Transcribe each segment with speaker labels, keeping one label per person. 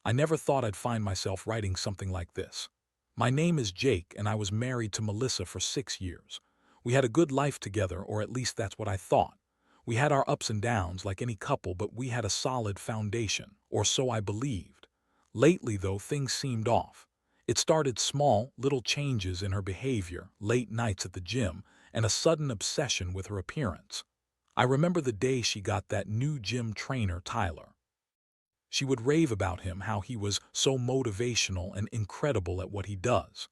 Speaker 1: I never thought I'd find myself writing something like this. My name is Jake, and I was married to Melissa for 6 years. We had a good life together, or at least that's what I thought. We had our ups and downs like any couple, but we had a solid foundation, or so I believed. Lately, though, things seemed off. It started small, little changes in her behavior, late nights at the gym, and a sudden obsession with her appearance. I remember the day she got that new gym trainer, Tyler. She would rave about him, how he was so motivational and incredible at what he does.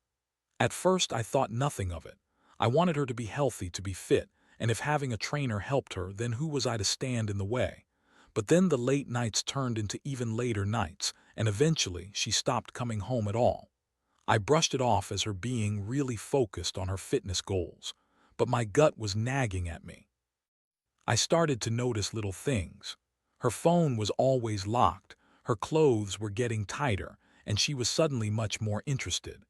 Speaker 1: At first, I thought nothing of it. I wanted her to be healthy, to be fit, and if having a trainer helped her, then who was I to stand in the way? But then the late nights turned into even later nights, and eventually she stopped coming home at all. I brushed it off as her being really focused on her fitness goals, but my gut was nagging at me. I started to notice little things. Her phone was always locked, her clothes were getting tighter, and she was suddenly much more interested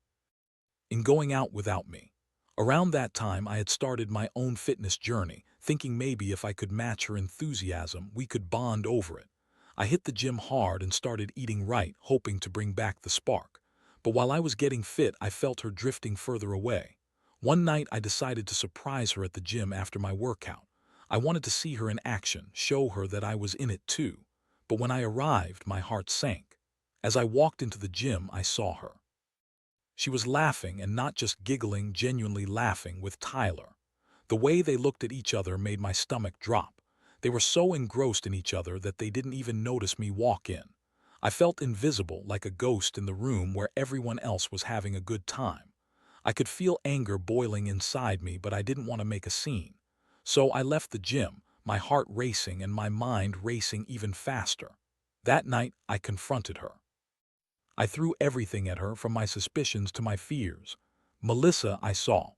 Speaker 1: in going out without me. Around that time, I had started my own fitness journey, thinking maybe if I could match her enthusiasm, we could bond over it. I hit the gym hard and started eating right, hoping to bring back the spark. But while I was getting fit, I felt her drifting further away. One night, I decided to surprise her at the gym after my workout. I wanted to see her in action, show her that I was in it too. But when I arrived, my heart sank. As I walked into the gym, I saw her. She was laughing, and not just giggling, genuinely laughing with Tyler. The way they looked at each other made my stomach drop. They were so engrossed in each other that they didn't even notice me walk in. I felt invisible, like a ghost in the room where everyone else was having a good time. I could feel anger boiling inside me, but I didn't want to make a scene. So I left the gym, my heart racing and my mind racing even faster. That night, I confronted her. I threw everything at her, from my suspicions to my fears. "Melissa," I saw.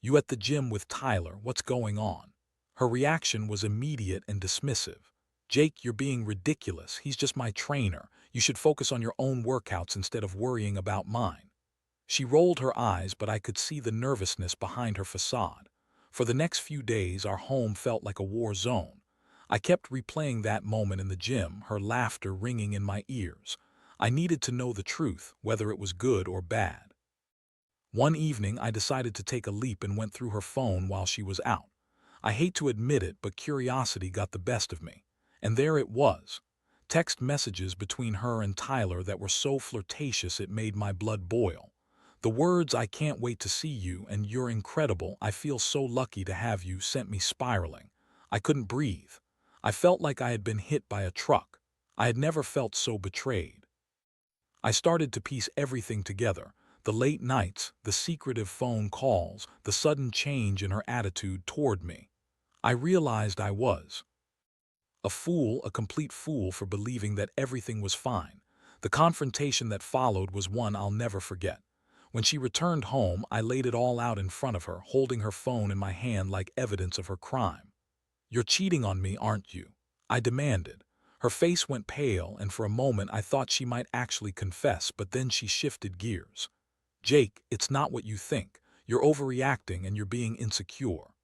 Speaker 1: "You at the gym with Tyler, what's going on?" Her reaction was immediate and dismissive. "Jake, you're being ridiculous. He's just my trainer. You should focus on your own workouts instead of worrying about mine." She rolled her eyes, but I could see the nervousness behind her facade. For the next few days, our home felt like a war zone. I kept replaying that moment in the gym, her laughter ringing in my ears. I needed to know the truth, whether it was good or bad. One evening, I decided to take a leap and went through her phone while she was out. I hate to admit it, but curiosity got the best of me. And there it was. Text messages between her and Tyler that were so flirtatious it made my blood boil. The words, "I can't wait to see you," and "You're incredible, I feel so lucky to have you," sent me spiraling. I couldn't breathe. I felt like I had been hit by a truck. I had never felt so betrayed. I started to piece everything together: the late nights, the secretive phone calls, the sudden change in her attitude toward me. I realized I was a fool, a complete fool, for believing that everything was fine. The confrontation that followed was one I'll never forget. When she returned home, I laid it all out in front of her, holding her phone in my hand like evidence of her crime. "You're cheating on me, aren't you?" I demanded. Her face went pale, and for a moment I thought she might actually confess, but then she shifted gears. "Jake, it's not what you think. You're overreacting and you're being insecure."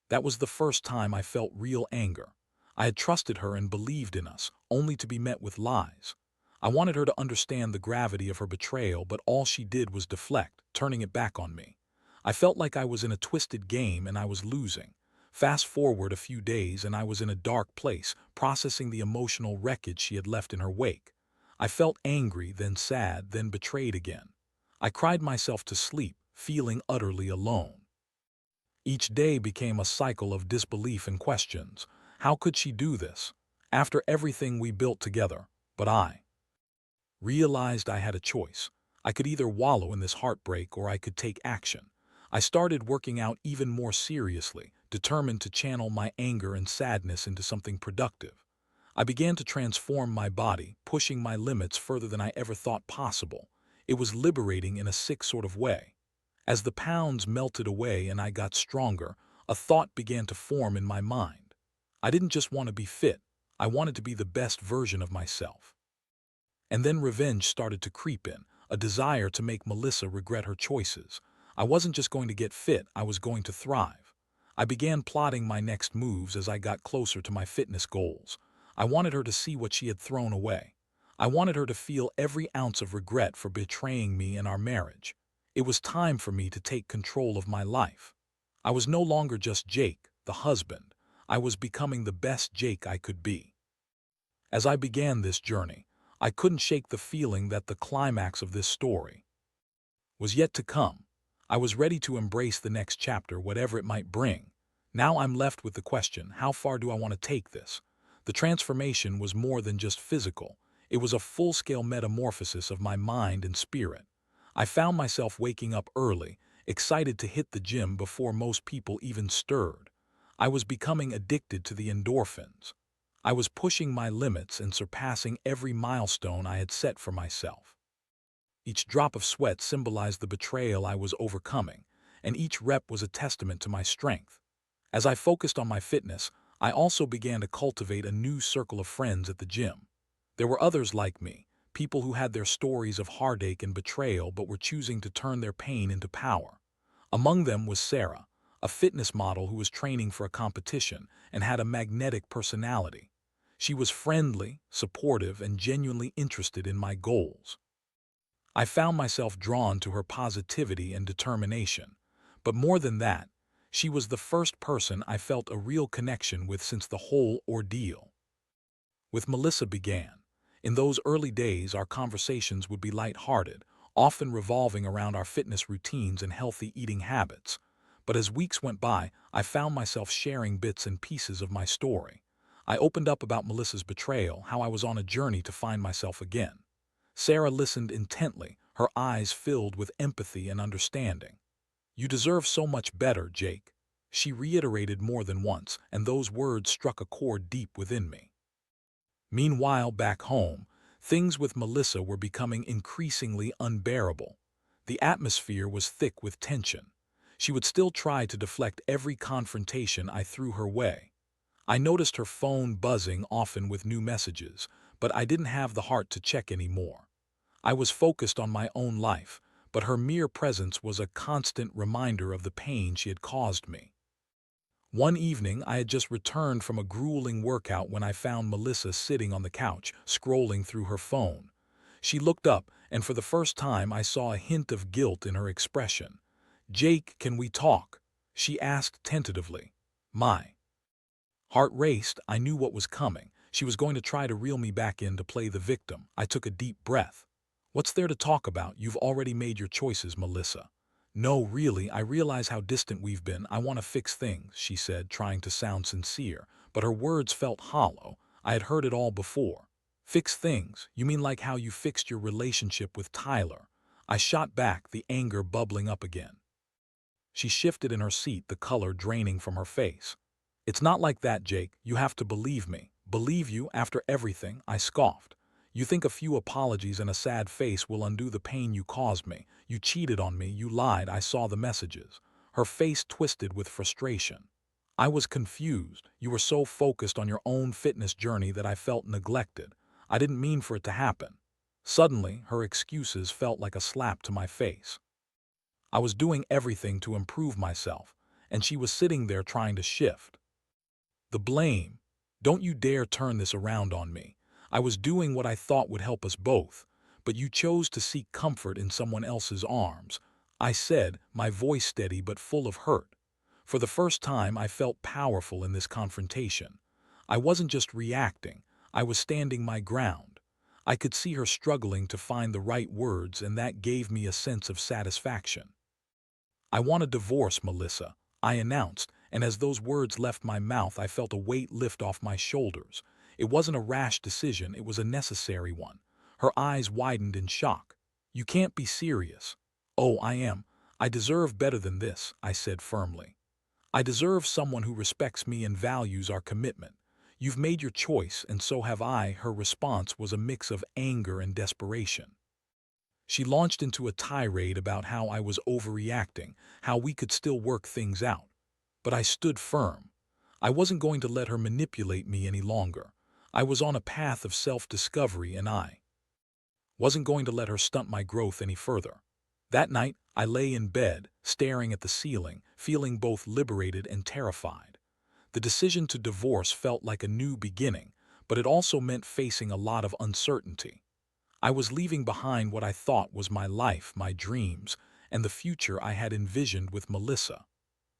Speaker 1: That was the first time I felt real anger. I had trusted her and believed in us, only to be met with lies. I wanted her to understand the gravity of her betrayal, but all she did was deflect, turning it back on me. I felt like I was in a twisted game and I was losing. Fast forward a few days and I was in a dark place, processing the emotional wreckage she had left in her wake. I felt angry, then sad, then betrayed again. I cried myself to sleep, feeling utterly alone. Each day became a cycle of disbelief and questions. How could she do this? After everything we built together. But I realized I had a choice. I could either wallow in this heartbreak or I could take action. I started working out even more seriously, determined to channel my anger and sadness into something productive. I began to transform my body, pushing my limits further than I ever thought possible. It was liberating in a sick sort of way. As the pounds melted away and I got stronger, a thought began to form in my mind. I didn't just want to be fit, I wanted to be the best version of myself. And then revenge started to creep in, a desire to make Melissa regret her choices. I wasn't just going to get fit, I was going to thrive. I began plotting my next moves as I got closer to my fitness goals. I wanted her to see what she had thrown away. I wanted her to feel every ounce of regret for betraying me and our marriage. It was time for me to take control of my life. I was no longer just Jake, the husband. I was becoming the best Jake I could be. As I began this journey, I couldn't shake the feeling that the climax of this story was yet to come. I was ready to embrace the next chapter, whatever it might bring. Now I'm left with the question, how far do I want to take this? The transformation was more than just physical. It was a full-scale metamorphosis of my mind and spirit. I found myself waking up early, excited to hit the gym before most people even stirred. I was becoming addicted to the endorphins. I was pushing my limits and surpassing every milestone I had set for myself. Each drop of sweat symbolized the betrayal I was overcoming, and each rep was a testament to my strength. As I focused on my fitness, I also began to cultivate a new circle of friends at the gym. There were others like me, people who had their stories of heartache and betrayal but were choosing to turn their pain into power. Among them was Sarah, a fitness model who was training for a competition and had a magnetic personality. She was friendly, supportive, and genuinely interested in my goals. I found myself drawn to her positivity and determination. But more than that, she was the first person I felt a real connection with since the whole ordeal with Melissa began. In those early days, our conversations would be lighthearted, often revolving around our fitness routines and healthy eating habits. But as weeks went by, I found myself sharing bits and pieces of my story. I opened up about Melissa's betrayal, how I was on a journey to find myself again. Sarah listened intently, her eyes filled with empathy and understanding. "You deserve so much better, Jake," she reiterated more than once, and those words struck a chord deep within me. Meanwhile, back home, things with Melissa were becoming increasingly unbearable. The atmosphere was thick with tension. She would still try to deflect every confrontation I threw her way. I noticed her phone buzzing often with new messages, but I didn't have the heart to check anymore. I was focused on my own life, but her mere presence was a constant reminder of the pain she had caused me. One evening, I had just returned from a grueling workout when I found Melissa sitting on the couch, scrolling through her phone. She looked up, and for the first time I saw a hint of guilt in her expression. "Jake, can we talk?" she asked tentatively. My heart raced. I knew what was coming. She was going to try to reel me back in to play the victim. I took a deep breath. "What's there to talk about? You've already made your choices, Melissa." "No, really, I realize how distant we've been. I want to fix things," she said, trying to sound sincere, but her words felt hollow. I had heard it all before. "Fix things? You mean like how you fixed your relationship with Tyler?" I shot back, the anger bubbling up again. She shifted in her seat, the color draining from her face. "It's not like that, Jake. You have to believe me." "Believe you after everything?" I scoffed. "You think a few apologies and a sad face will undo the pain you caused me? You cheated on me, you lied, I saw the messages." Her face twisted with frustration. "I was confused. You were so focused on your own fitness journey that I felt neglected. I didn't mean for it to happen." Suddenly, her excuses felt like a slap to my face. I was doing everything to improve myself, and she was sitting there trying to shift the blame. "Don't you dare turn this around on me. I was doing what I thought would help us both, but you chose to seek comfort in someone else's arms," I said, my voice steady but full of hurt. For the first time, I felt powerful in this confrontation. I wasn't just reacting, I was standing my ground. I could see her struggling to find the right words, and that gave me a sense of satisfaction. "I want a divorce, Melissa," I announced, and as those words left my mouth, I felt a weight lift off my shoulders. It wasn't a rash decision, it was a necessary one. Her eyes widened in shock. "You can't be serious." "Oh, I am. I deserve better than this," I said firmly. "I deserve someone who respects me and values our commitment. You've made your choice, and so have I." Her response was a mix of anger and desperation. She launched into a tirade about how I was overreacting, how we could still work things out. But I stood firm. I wasn't going to let her manipulate me any longer. I was on a path of self-discovery, and I wasn't going to let her stunt my growth any further. That night, I lay in bed, staring at the ceiling, feeling both liberated and terrified. The decision to divorce felt like a new beginning, but it also meant facing a lot of uncertainty. I was leaving behind what I thought was my life, my dreams, and the future I had envisioned with Melissa.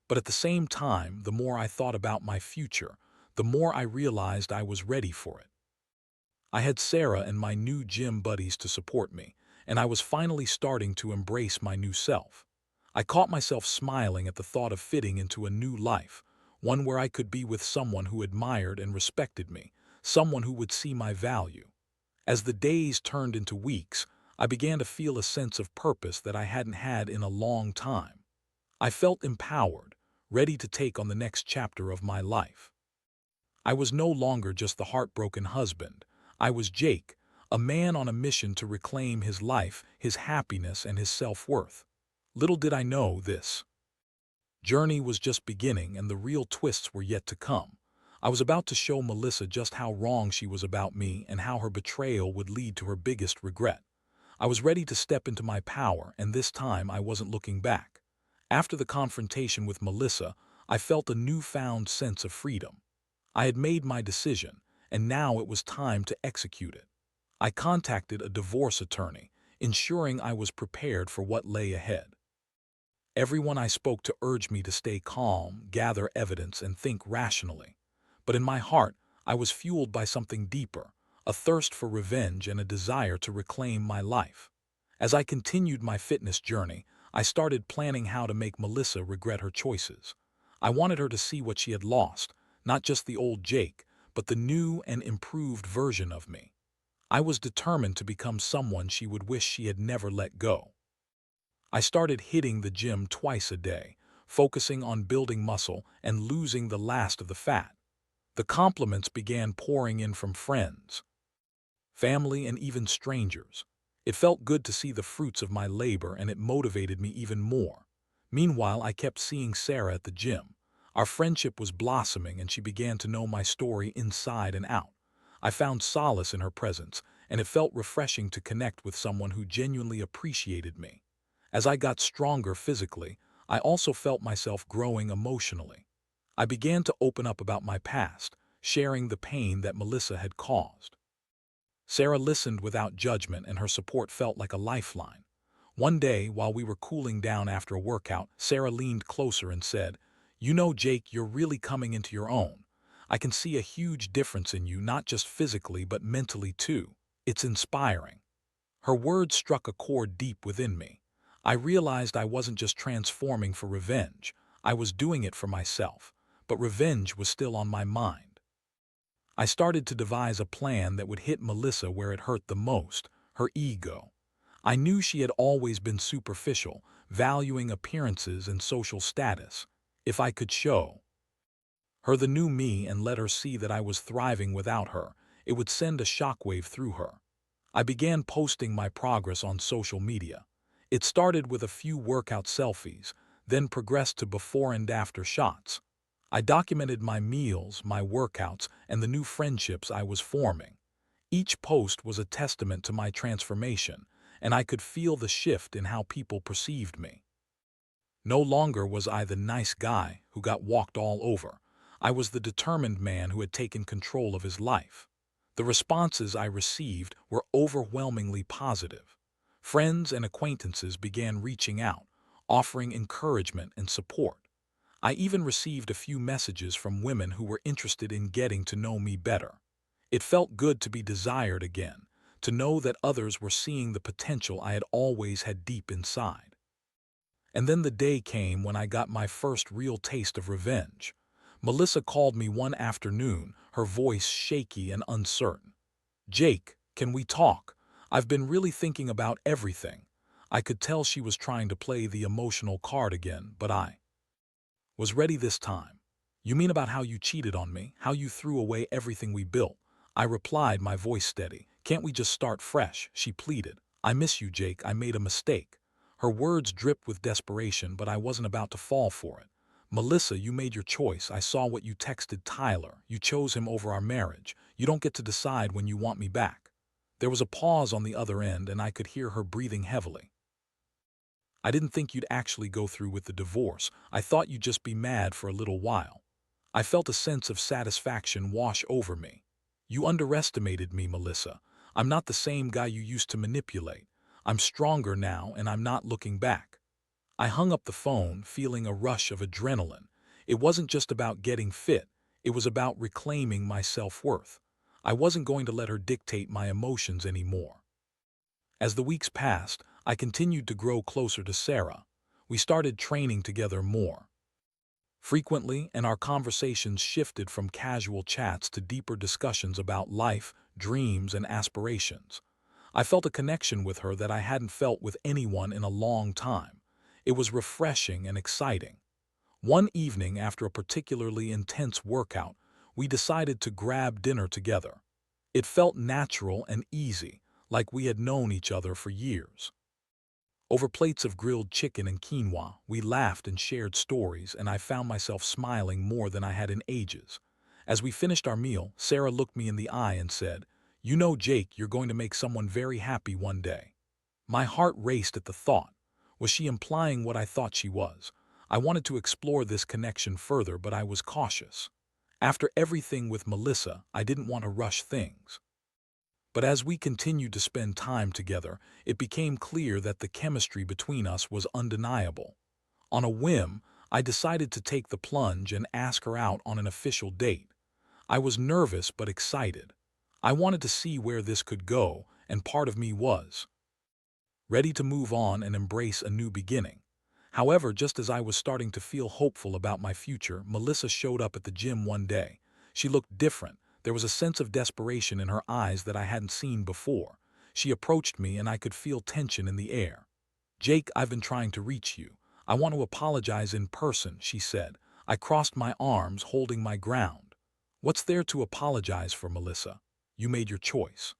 Speaker 1: But at the same time, the more I thought about my future, the more I realized I was ready for it. I had Sarah and my new gym buddies to support me, and I was finally starting to embrace my new self. I caught myself smiling at the thought of fitting into a new life, one where I could be with someone who admired and respected me, someone who would see my value. As the days turned into weeks, I began to feel a sense of purpose that I hadn't had in a long time. I felt empowered, ready to take on the next chapter of my life. I was no longer just the heartbroken husband. I was Jake, a man on a mission to reclaim his life, his happiness, and his self-worth. Little did I know this journey was just beginning and the real twists were yet to come. I was about to show Melissa just how wrong she was about me and how her betrayal would lead to her biggest regret. I was ready to step into my power, and this time I wasn't looking back. After the confrontation with Melissa, I felt a newfound sense of freedom. I had made my decision, and now it was time to execute it. I contacted a divorce attorney, ensuring I was prepared for what lay ahead. Everyone I spoke to urged me to stay calm, gather evidence, and think rationally. But in my heart, I was fueled by something deeper, a thirst for revenge and a desire to reclaim my life. As I continued my fitness journey, I started planning how to make Melissa regret her choices. I wanted her to see what she had lost, not just the old Jake, but the new and improved version of me. I was determined to become someone she would wish she had never let go. I started hitting the gym twice a day, focusing on building muscle and losing the last of the fat. The compliments began pouring in from friends, family, and even strangers. It felt good to see the fruits of my labor, and it motivated me even more. Meanwhile, I kept seeing Sarah at the gym. Our friendship was blossoming, and she began to know my story inside and out. I found solace in her presence, and it felt refreshing to connect with someone who genuinely appreciated me. As I got stronger physically, I also felt myself growing emotionally. I began to open up about my past, sharing the pain that Melissa had caused. Sarah listened without judgment, and her support felt like a lifeline. One day, while we were cooling down after a workout, Sarah leaned closer and said, "You know, Jake, you're really coming into your own. I can see a huge difference in you, not just physically, but mentally too. It's inspiring." Her words struck a chord deep within me. I realized I wasn't just transforming for revenge. I was doing it for myself. But revenge was still on my mind. I started to devise a plan that would hit Melissa where it hurt the most, her ego. I knew she had always been superficial, valuing appearances and social status. If I could show her the new me and let her see that I was thriving without her, it would send a shockwave through her. I began posting my progress on social media. It started with a few workout selfies, then progressed to before and after shots. I documented my meals, my workouts, and the new friendships I was forming. Each post was a testament to my transformation, and I could feel the shift in how people perceived me. No longer was I the nice guy who got walked all over. I was the determined man who had taken control of his life. The responses I received were overwhelmingly positive. Friends and acquaintances began reaching out, offering encouragement and support. I even received a few messages from women who were interested in getting to know me better. It felt good to be desired again, to know that others were seeing the potential I had always had deep inside. And then the day came when I got my first real taste of revenge. Melissa called me one afternoon, her voice shaky and uncertain. "Jake, can we talk? I've been really thinking about everything." I could tell she was trying to play the emotional card again, but I was ready this time. "You mean about how you cheated on me, how you threw away everything we built?" I replied, my voice steady. "Can't we just start fresh?" she pleaded. "I miss you, Jake. I made a mistake." Her words dripped with desperation, but I wasn't about to fall for it. "Melissa, you made your choice. I saw what you texted Tyler. You chose him over our marriage. You don't get to decide when you want me back." There was a pause on the other end, and I could hear her breathing heavily. "I didn't think you'd actually go through with the divorce. I thought you'd just be mad for a little while." I felt a sense of satisfaction wash over me. "You underestimated me, Melissa. I'm not the same guy you used to manipulate. I'm stronger now and I'm not looking back." I hung up the phone, feeling a rush of adrenaline. It wasn't just about getting fit, it was about reclaiming my self-worth. I wasn't going to let her dictate my emotions anymore. As the weeks passed, I continued to grow closer to Sarah. We started training together more frequently, and our conversations shifted from casual chats to deeper discussions about life, dreams, and aspirations. I felt a connection with her that I hadn't felt with anyone in a long time. It was refreshing and exciting. One evening, after a particularly intense workout, we decided to grab dinner together. It felt natural and easy, like we had known each other for years. Over plates of grilled chicken and quinoa, we laughed and shared stories, and I found myself smiling more than I had in ages. As we finished our meal, Sarah looked me in the eye and said, "You know, Jake, you're going to make someone very happy one day." My heart raced at the thought. Was she implying what I thought she was? I wanted to explore this connection further, but I was cautious. After everything with Melissa, I didn't want to rush things. But as we continued to spend time together, it became clear that the chemistry between us was undeniable. On a whim, I decided to take the plunge and ask her out on an official date. I was nervous but excited. I wanted to see where this could go, and part of me was ready to move on and embrace a new beginning. However, just as I was starting to feel hopeful about my future, Melissa showed up at the gym one day. She looked different. There was a sense of desperation in her eyes that I hadn't seen before. She approached me and I could feel tension in the air. "Jake, I've been trying to reach you. I want to apologize in person," she said. I crossed my arms, holding my ground. "What's there to apologize for, Melissa? You made your choice."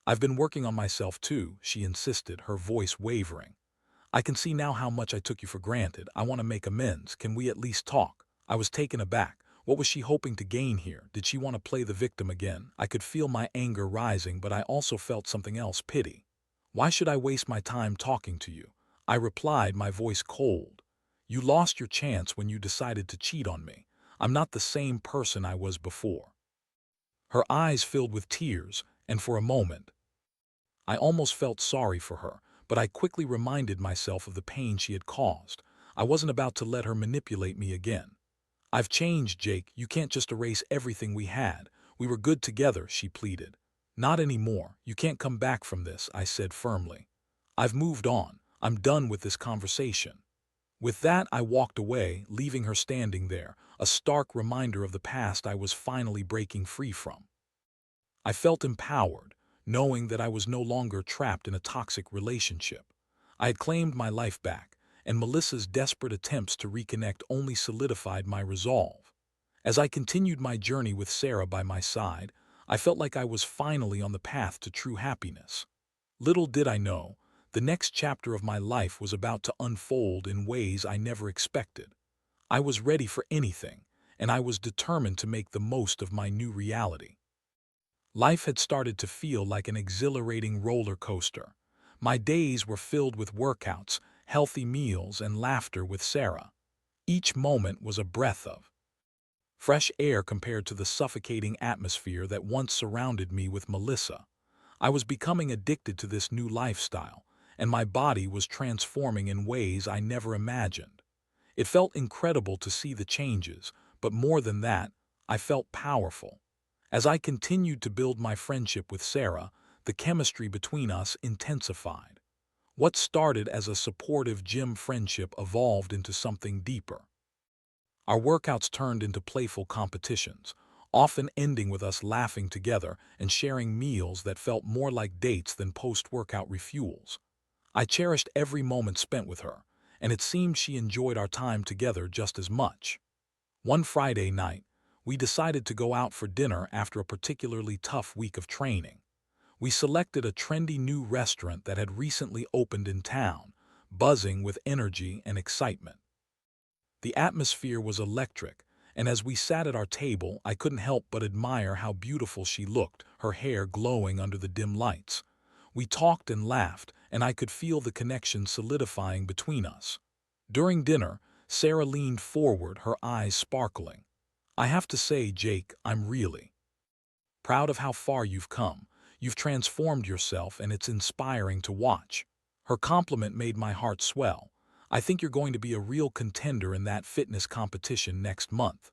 Speaker 1: "I've been working on myself too," she insisted, her voice wavering. "I can see now how much I took you for granted. I want to make amends. Can we at least talk?" I was taken aback. What was she hoping to gain here? Did she want to play the victim again? I could feel my anger rising, but I also felt something else, pity. "Why should I waste my time talking to you?" I replied, my voice cold. "You lost your chance when you decided to cheat on me. I'm not the same person I was before." Her eyes filled with tears, and for a moment, I almost felt sorry for her, but I quickly reminded myself of the pain she had caused. I wasn't about to let her manipulate me again. "I've changed, Jake. You can't just erase everything we had. We were good together," she pleaded. "Not anymore. You can't come back from this," I said firmly. "I've moved on. I'm done with this conversation." With that, I walked away, leaving her standing there, a stark reminder of the past I was finally breaking free from. I felt empowered, knowing that I was no longer trapped in a toxic relationship. I had claimed my life back, and Melissa's desperate attempts to reconnect only solidified my resolve. As I continued my journey with Sarah by my side, I felt like I was finally on the path to true happiness. Little did I know, the next chapter of my life was about to unfold in ways I never expected. I was ready for anything, and I was determined to make the most of my new reality. Life had started to feel like an exhilarating roller coaster. My days were filled with workouts, healthy meals, and laughter with Sarah. Each moment was a breath of fresh air compared to the suffocating atmosphere that once surrounded me with Melissa. I was becoming addicted to this new lifestyle, and my body was transforming in ways I never imagined. It felt incredible to see the changes, but more than that, I felt powerful. As I continued to build my friendship with Sarah, the chemistry between us intensified. What started as a supportive gym friendship evolved into something deeper. Our workouts turned into playful competitions, often ending with us laughing together and sharing meals that felt more like dates than post-workout refuels. I cherished every moment spent with her, and it seemed she enjoyed our time together just as much. One Friday night, we decided to go out for dinner after a particularly tough week of training. We selected a trendy new restaurant that had recently opened in town, buzzing with energy and excitement. The atmosphere was electric, and as we sat at our table, I couldn't help but admire how beautiful she looked, her hair glowing under the dim lights. We talked and laughed, and I could feel the connection solidifying between us. During dinner, Sarah leaned forward, her eyes sparkling. "I have to say, Jake, I'm really proud of how far you've come. You've transformed yourself and it's inspiring to watch." Her compliment made my heart swell. "I think you're going to be a real contender in that fitness competition next month."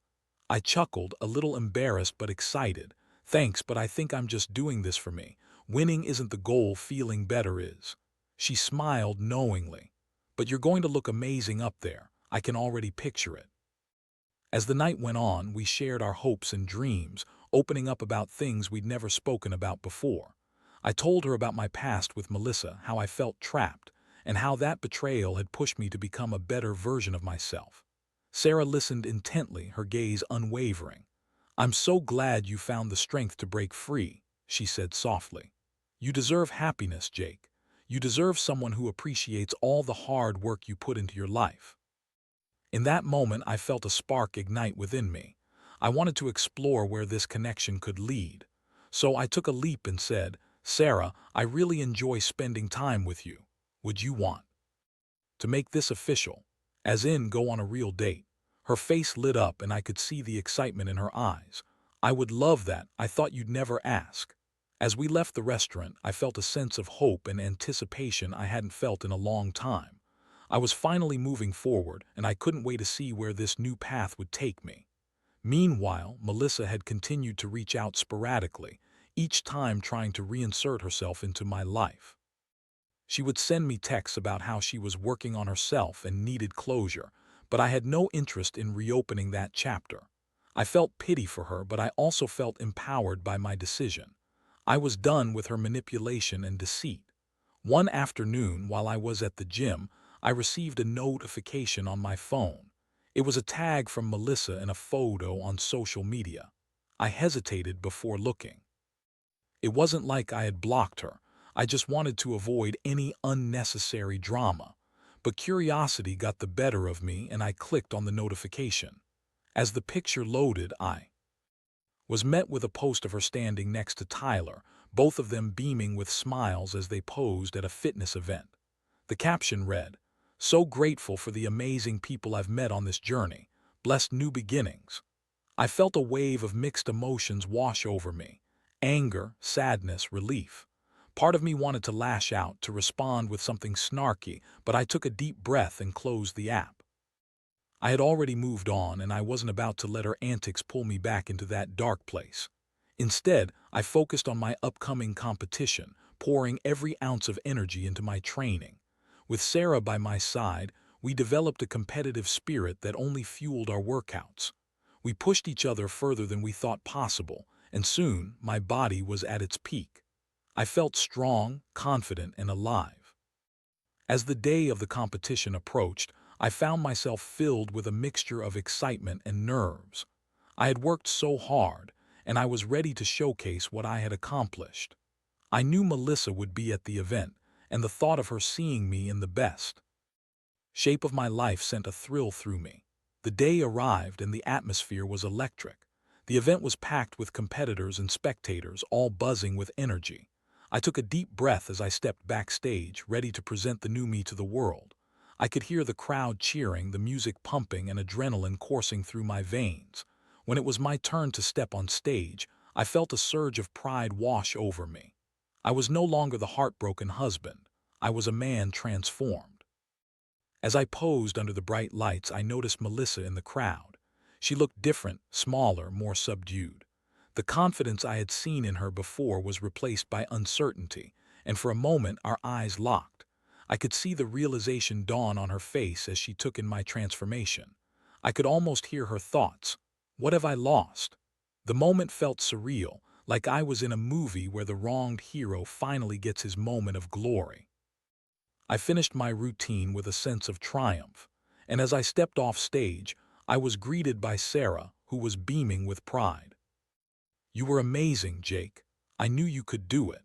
Speaker 1: I chuckled, a little embarrassed but excited. "Thanks, but I think I'm just doing this for me. Winning isn't the goal, feeling better is." She smiled knowingly. "But you're going to look amazing up there. I can already picture it." As the night went on, we shared our hopes and dreams, opening up about things we'd never spoken about before. I told her about my past with Melissa, how I felt trapped, and how that betrayal had pushed me to become a better version of myself. Sarah listened intently, her gaze unwavering. "I'm so glad you found the strength to break free," she said softly. "You deserve happiness, Jake. You deserve someone who appreciates all the hard work you put into your life." In that moment, I felt a spark ignite within me. I wanted to explore where this connection could lead. So I took a leap and said, "Sarah, I really enjoy spending time with you. Would you want to make this official? As in, go on a real date?" Her face lit up and I could see the excitement in her eyes. "I would love that. I thought you'd never ask." As we left the restaurant, I felt a sense of hope and anticipation I hadn't felt in a long time. I was finally moving forward, and I couldn't wait to see where this new path would take me. Meanwhile, Melissa had continued to reach out sporadically, each time trying to reinsert herself into my life. She would send me texts about how she was working on herself and needed closure, but I had no interest in reopening that chapter. I felt pity for her, but I also felt empowered by my decision. I was done with her manipulation and deceit. One afternoon, while I was at the gym, I received a notification on my phone. It was a tag from Melissa and a photo on social media. I hesitated before looking. It wasn't like I had blocked her. I just wanted to avoid any unnecessary drama. But curiosity got the better of me and I clicked on the notification. As the picture loaded, I was met with a post of her standing next to Tyler, both of them beaming with smiles as they posed at a fitness event. The caption read, "So grateful for the amazing people I've met on this journey. Blessed new beginnings." I felt a wave of mixed emotions wash over me. Anger, sadness, relief. Part of me wanted to lash out, to respond with something snarky, but I took a deep breath and closed the app. I had already moved on, and I wasn't about to let her antics pull me back into that dark place. Instead, I focused on my upcoming competition, pouring every ounce of energy into my training. With Sarah by my side, we developed a competitive spirit that only fueled our workouts. We pushed each other further than we thought possible, and soon my body was at its peak. I felt strong, confident, and alive. As the day of the competition approached, I found myself filled with a mixture of excitement and nerves. I had worked so hard, and I was ready to showcase what I had accomplished. I knew Melissa would be at the event, and the thought of her seeing me in the best shape of my life sent a thrill through me. The day arrived and the atmosphere was electric. The event was packed with competitors and spectators, all buzzing with energy. I took a deep breath as I stepped backstage, ready to present the new me to the world. I could hear the crowd cheering, the music pumping, and adrenaline coursing through my veins. When it was my turn to step on stage, I felt a surge of pride wash over me. I was no longer the heartbroken husband. I was a man transformed. As I posed under the bright lights, I noticed Melissa in the crowd. She looked different, smaller, more subdued. The confidence I had seen in her before was replaced by uncertainty, and for a moment our eyes locked. I could see the realization dawn on her face as she took in my transformation. I could almost hear her thoughts. What have I lost? The moment felt surreal, like I was in a movie where the wronged hero finally gets his moment of glory. I finished my routine with a sense of triumph, and as I stepped off stage, I was greeted by Sarah, who was beaming with pride. "You were amazing, Jake. I knew you could do it."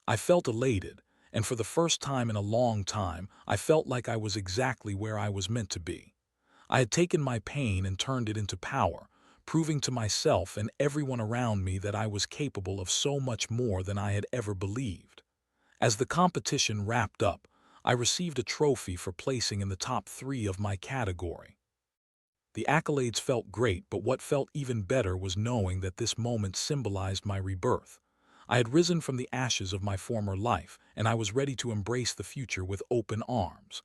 Speaker 1: I felt elated, and for the first time in a long time, I felt like I was exactly where I was meant to be. I had taken my pain and turned it into power, proving to myself and everyone around me that I was capable of so much more than I had ever believed. As the competition wrapped up, I received a trophy for placing in the top 3 of my category. The accolades felt great, but what felt even better was knowing that this moment symbolized my rebirth. I had risen from the ashes of my former life, and I was ready to embrace the future with open arms.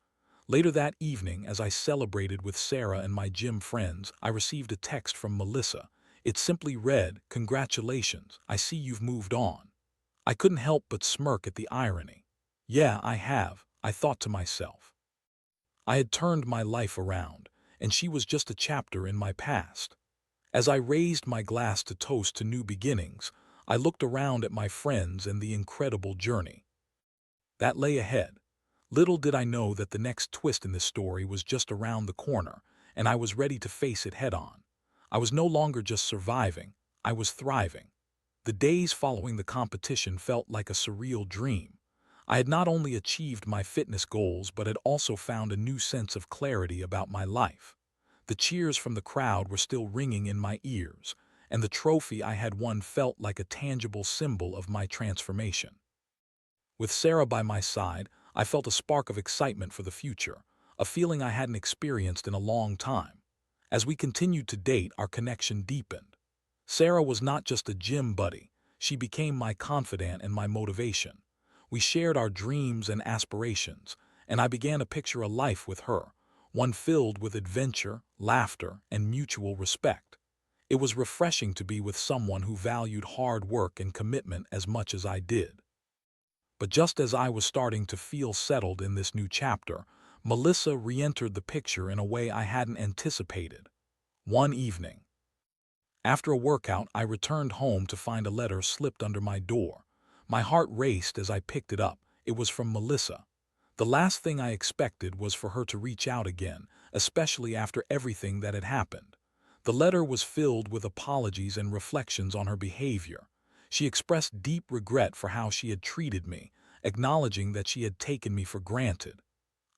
Speaker 1: Later that evening, as I celebrated with Sarah and my gym friends, I received a text from Melissa. It simply read, "Congratulations, I see you've moved on." I couldn't help but smirk at the irony. Yeah, I have, I thought to myself. I had turned my life around, and she was just a chapter in my past. As I raised my glass to toast to new beginnings, I looked around at my friends and the incredible journey that lay ahead. Little did I know that the next twist in this story was just around the corner, and I was ready to face it head-on. I was no longer just surviving, I was thriving. The days following the competition felt like a surreal dream. I had not only achieved my fitness goals but had also found a new sense of clarity about my life. The cheers from the crowd were still ringing in my ears, and the trophy I had won felt like a tangible symbol of my transformation. With Sarah by my side, I felt a spark of excitement for the future, a feeling I hadn't experienced in a long time. As we continued to date, our connection deepened. Sarah was not just a gym buddy, she became my confidant and my motivation. We shared our dreams and aspirations, and I began to picture a life with her, one filled with adventure, laughter, and mutual respect. It was refreshing to be with someone who valued hard work and commitment as much as I did. But just as I was starting to feel settled in this new chapter, Melissa re-entered the picture in a way I hadn't anticipated. One evening, after a workout, I returned home to find a letter slipped under my door. My heart raced as I picked it up. It was from Melissa. The last thing I expected was for her to reach out again, especially after everything that had happened. The letter was filled with apologies and reflections on her behavior. She expressed deep regret for how she had treated me, acknowledging that she had taken me for granted.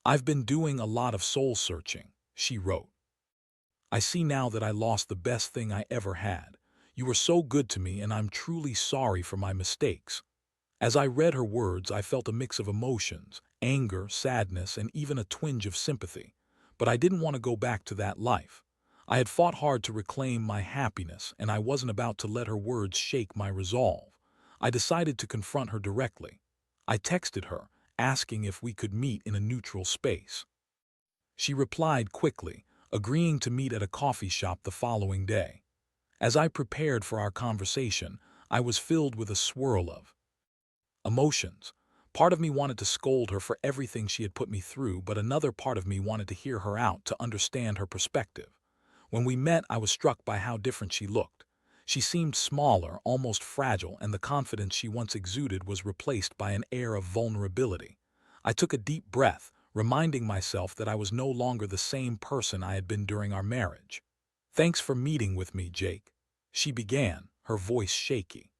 Speaker 1: "I've been doing a lot of soul searching," she wrote. "I see now that I lost the best thing I ever had. You were so good to me, and I'm truly sorry for my mistakes." As I read her words, I felt a mix of emotions, anger, sadness, and even a twinge of sympathy. But I didn't want to go back to that life. I had fought hard to reclaim my happiness, and I wasn't about to let her words shake my resolve. I decided to confront her directly. I texted her, asking if we could meet in a neutral space. She replied quickly, agreeing to meet at a coffee shop the following day. As I prepared for our conversation, I was filled with a swirl of emotions. Part of me wanted to scold her for everything she had put me through, but another part of me wanted to hear her out to understand her perspective. When we met, I was struck by how different she looked. She seemed smaller, almost fragile, and the confidence she once exuded was replaced by an air of vulnerability. I took a deep breath, reminding myself that I was no longer the same person I had been during our marriage. "Thanks for meeting with me, Jake," she began, her voice shaky.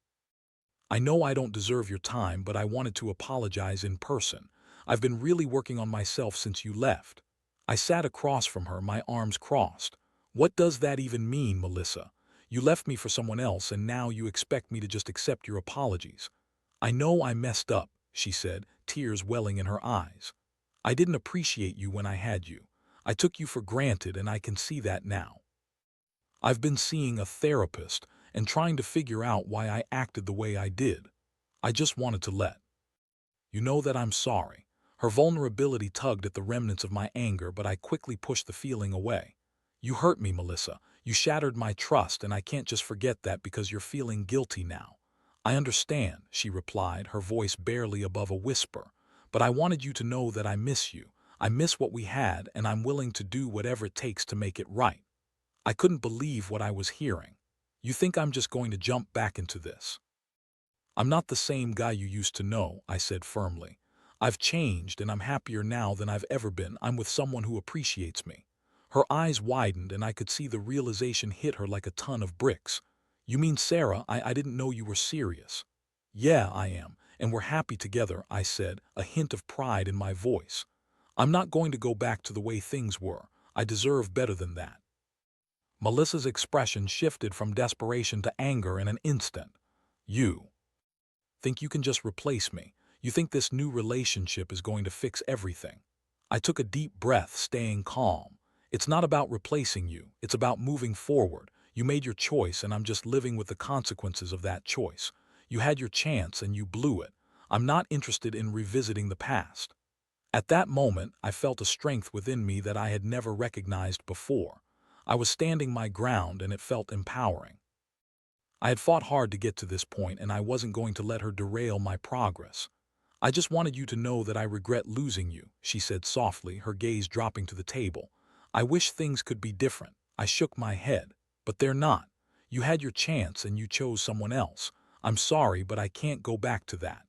Speaker 1: "I know I don't deserve your time, but I wanted to apologize in person. I've been really working on myself since you left." I sat across from her, my arms crossed. "What does that even mean, Melissa? You left me for someone else, and now you expect me to just accept your apologies." "I know I messed up," she said, tears welling in her eyes. "I didn't appreciate you when I had you. I took you for granted, and I can see that now. I've been seeing a therapist and trying to figure out why I acted the way I did. I just wanted to let you know that I'm sorry." Her vulnerability tugged at the remnants of my anger, but I quickly pushed the feeling away. "You hurt me, Melissa. You shattered my trust, and I can't just forget that because you're feeling guilty now." "I understand," she replied, her voice barely above a whisper. "But I wanted you to know that I miss you. I miss what we had, and I'm willing to do whatever it takes to make it right." I couldn't believe what I was hearing. "You think I'm just going to jump back into this?" "I'm not the same guy you used to know," I said firmly. "I've changed, and I'm happier now than I've ever been. I'm with someone who appreciates me." Her eyes widened, and I could see the realization hit her like a ton of bricks. "You mean Sarah? I didn't know you were serious." "Yeah, I am, and we're happy together," I said, a hint of pride in my voice. "I'm not going to go back to the way things were. I deserve better than that." Melissa's expression shifted from desperation to anger in an instant. "You think you can just replace me? You think this new relationship is going to fix everything?" I took a deep breath, staying calm. "It's not about replacing you. It's about moving forward. You made your choice, and I'm just living with the consequences of that choice. You had your chance and you blew it. I'm not interested in revisiting the past." At that moment, I felt a strength within me that I had never recognized before. I was standing my ground and it felt empowering. I had fought hard to get to this point and I wasn't going to let her derail my progress. "I just wanted you to know that I regret losing you," she said softly, her gaze dropping to the table. "I wish things could be different." I shook my head. "But they're not. You had your chance and you chose someone else. I'm sorry, but I can't go back to that."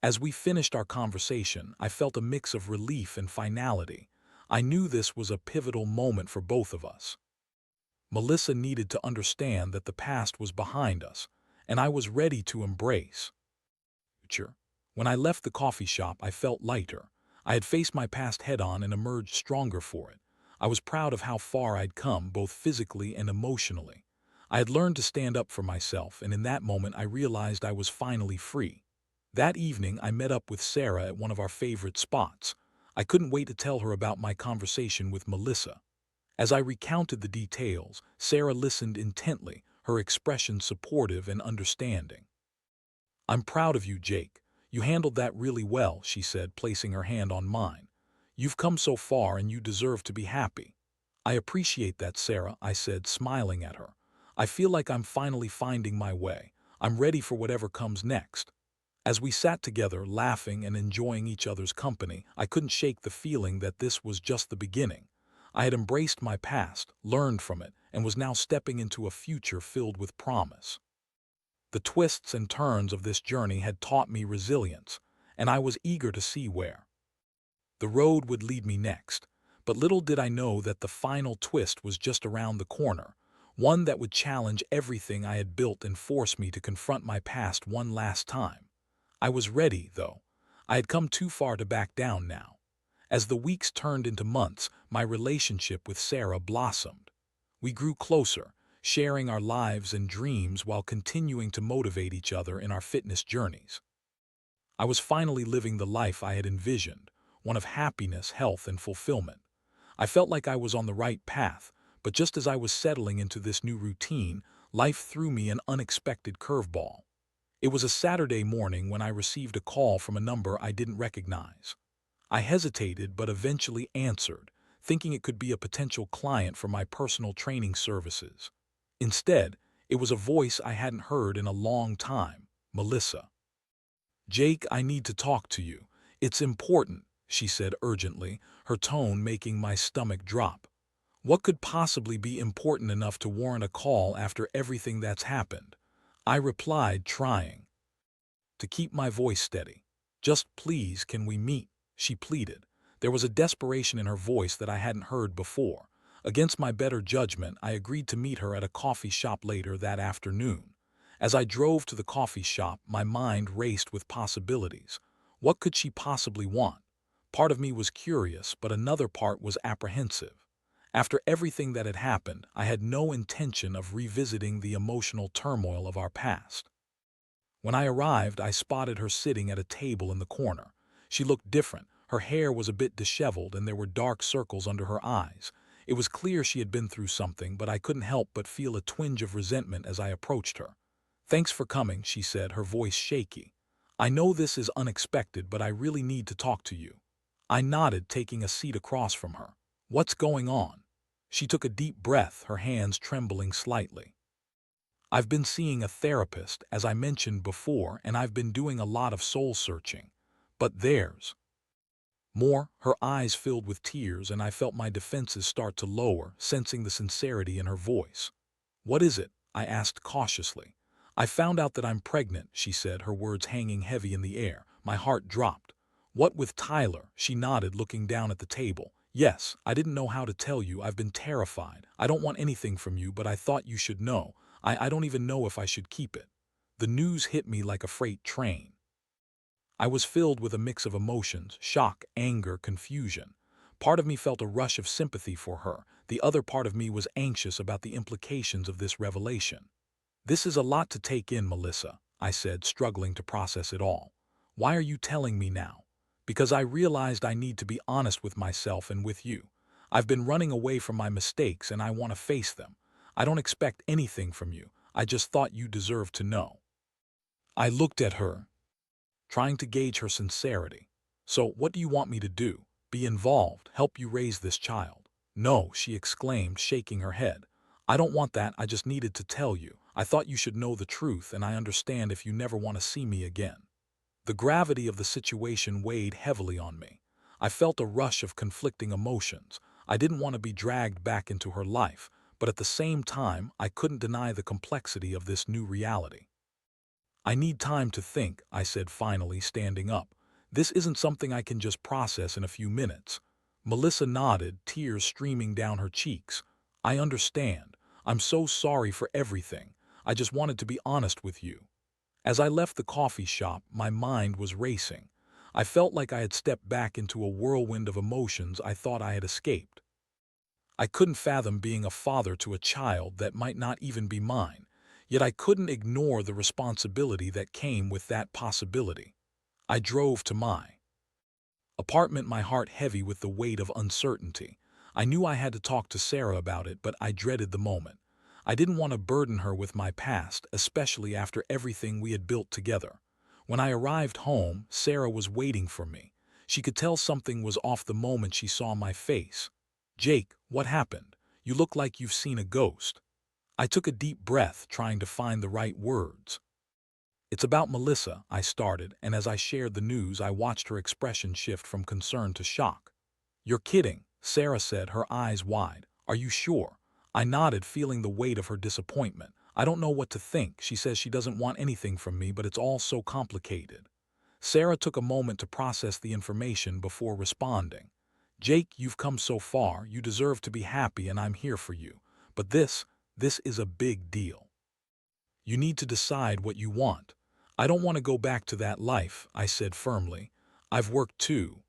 Speaker 1: As we finished our conversation, I felt a mix of relief and finality. I knew this was a pivotal moment for both of us. Melissa needed to understand that the past was behind us, and I was ready to embrace the future. When I left the coffee shop, I felt lighter. I had faced my past head-on and emerged stronger for it. I was proud of how far I'd come, both physically and emotionally. I had learned to stand up for myself, and in that moment I realized I was finally free. That evening, I met up with Sarah at one of our favorite spots. I couldn't wait to tell her about my conversation with Melissa. As I recounted the details, Sarah listened intently, her expression supportive and understanding. "I'm proud of you, Jake. You handled that really well," she said, placing her hand on mine. "You've come so far and you deserve to be happy." "I appreciate that, Sarah," I said, smiling at her. "I feel like I'm finally finding my way. I'm ready for whatever comes next." As we sat together, laughing and enjoying each other's company, I couldn't shake the feeling that this was just the beginning. I had embraced my past, learned from it, and was now stepping into a future filled with promise. The twists and turns of this journey had taught me resilience, and I was eager to see where the road would lead me next. But little did I know that the final twist was just around the corner, one that would challenge everything I had built and force me to confront my past one last time. I was ready, though. I had come too far to back down now. As the weeks turned into months, my relationship with Sarah blossomed. We grew closer, sharing our lives and dreams while continuing to motivate each other in our fitness journeys. I was finally living the life I had envisioned, one of happiness, health, and fulfillment. I felt like I was on the right path, but just as I was settling into this new routine, life threw me an unexpected curveball. It was a Saturday morning when I received a call from a number I didn't recognize. I hesitated but eventually answered, thinking it could be a potential client for my personal training services. Instead, it was a voice I hadn't heard in a long time, Melissa. "Jake, I need to talk to you. It's important," she said urgently, her tone making my stomach drop. What could possibly be important enough to warrant a call after everything that's happened? I replied, trying to keep my voice steady. "Just please, can we meet?" she pleaded. There was a desperation in her voice that I hadn't heard before. Against my better judgment, I agreed to meet her at a coffee shop later that afternoon. As I drove to the coffee shop, my mind raced with possibilities. What could she possibly want? Part of me was curious, but another part was apprehensive. After everything that had happened, I had no intention of revisiting the emotional turmoil of our past. When I arrived, I spotted her sitting at a table in the corner. She looked different. Her hair was a bit disheveled and there were dark circles under her eyes. It was clear she had been through something, but I couldn't help but feel a twinge of resentment as I approached her. "Thanks for coming," she said, her voice shaky. "I know this is unexpected, but I really need to talk to you." I nodded, taking a seat across from her. "What's going on?" She took a deep breath, her hands trembling slightly. "I've been seeing a therapist, as I mentioned before, and I've been doing a lot of soul-searching. But there's more." Her eyes filled with tears, and I felt my defenses start to lower, sensing the sincerity in her voice. "What is it?" I asked cautiously. "I found out that I'm pregnant," she said, her words hanging heavy in the air. My heart dropped. "What, with Tyler?" She nodded, looking down at the table. "Yes, I didn't know how to tell you. I've been terrified. I don't want anything from you, but I thought you should know. I don't even know if I should keep it." The news hit me like a freight train. I was filled with a mix of emotions: shock, anger, confusion. Part of me felt a rush of sympathy for her. The other part of me was anxious about the implications of this revelation. "This is a lot to take in, Melissa," I said, struggling to process it all. "Why are you telling me now?" "Because I realized I need to be honest with myself and with you. I've been running away from my mistakes and I want to face them. I don't expect anything from you. I just thought you deserved to know." I looked at her, trying to gauge her sincerity. So, what do you want me to do? Be involved, help you raise this child? No, she exclaimed, shaking her head. I don't want that, I just needed to tell you. I thought you should know the truth, and I understand if you never want to see me again. The gravity of the situation weighed heavily on me. I felt a rush of conflicting emotions. I didn't want to be dragged back into her life, but at the same time, I couldn't deny the complexity of this new reality. I need time to think, I said finally, standing up. This isn't something I can just process in a few minutes. Melissa nodded, tears streaming down her cheeks. I understand. I'm so sorry for everything. I just wanted to be honest with you. As I left the coffee shop, my mind was racing. I felt like I had stepped back into a whirlwind of emotions I thought I had escaped. I couldn't fathom being a father to a child that might not even be mine, yet I couldn't ignore the responsibility that came with that possibility. I drove to my apartment, my heart heavy with the weight of uncertainty. I knew I had to talk to Sarah about it, but I dreaded the moment. I didn't want to burden her with my past, especially after everything we had built together. When I arrived home, Sarah was waiting for me. She could tell something was off the moment she saw my face. Jake, what happened? You look like you've seen a ghost. I took a deep breath, trying to find the right words. It's about Melissa, I started, and as I shared the news, I watched her expression shift from concern to shock. You're kidding, Sarah said, her eyes wide. Are you sure? I nodded, feeling the weight of her disappointment. I don't know what to think. She says she doesn't want anything from me, but it's all so complicated. Sarah took a moment to process the information before responding. Jake, you've come so far. You deserve to be happy, and I'm here for you. But this is a big deal. You need to decide what you want. I don't want to go back to that life, I said firmly. I've worked too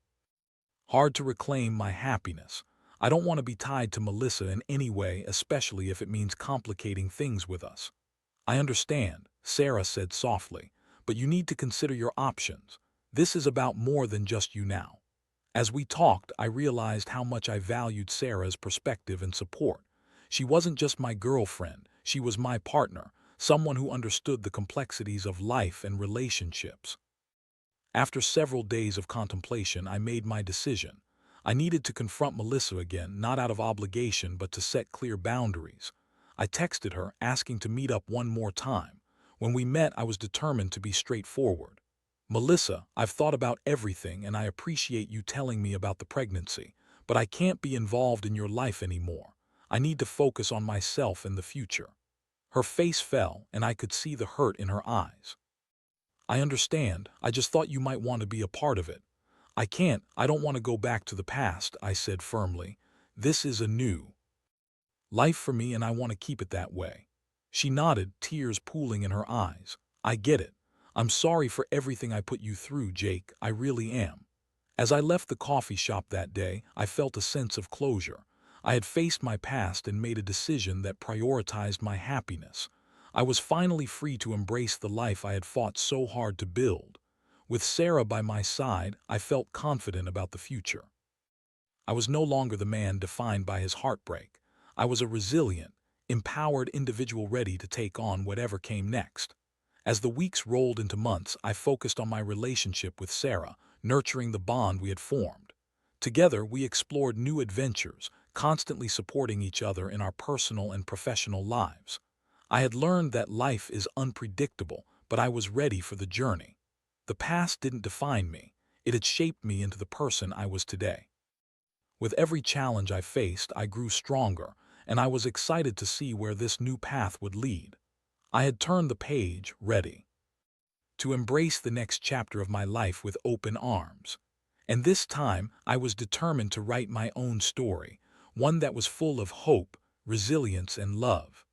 Speaker 1: hard to reclaim my happiness. I don't want to be tied to Melissa in any way, especially if it means complicating things with us. I understand, Sarah said softly, but you need to consider your options. This is about more than just you now. As we talked, I realized how much I valued Sarah's perspective and support. She wasn't just my girlfriend, she was my partner, someone who understood the complexities of life and relationships. After several days of contemplation, I made my decision. I needed to confront Melissa again, not out of obligation, but to set clear boundaries. I texted her, asking to meet up one more time. When we met, I was determined to be straightforward. Melissa, I've thought about everything, and I appreciate you telling me about the pregnancy, but I can't be involved in your life anymore. I need to focus on myself and the future. Her face fell, and I could see the hurt in her eyes. I understand. I just thought you might want to be a part of it. I don't want to go back to the past, I said firmly. This is a new life for me, and I want to keep it that way. She nodded, tears pooling in her eyes. I get it. I'm sorry for everything I put you through, Jake. I really am. As I left the coffee shop that day, I felt a sense of closure. I had faced my past and made a decision that prioritized my happiness. I was finally free to embrace the life I had fought so hard to build. With Sarah by my side, I felt confident about the future. I was no longer the man defined by his heartbreak. I was a resilient, empowered individual ready to take on whatever came next. As the weeks rolled into months, I focused on my relationship with Sarah, nurturing the bond we had formed. Together, we explored new adventures, constantly supporting each other in our personal and professional lives. I had learned that life is unpredictable, but I was ready for the journey. The past didn't define me. It had shaped me into the person I was today. With every challenge I faced, I grew stronger, and I was excited to see where this new path would lead. I had turned the page, ready to embrace the next chapter of my life with open arms. And this time, I was determined to write my own story, one that was full of hope, resilience, and love.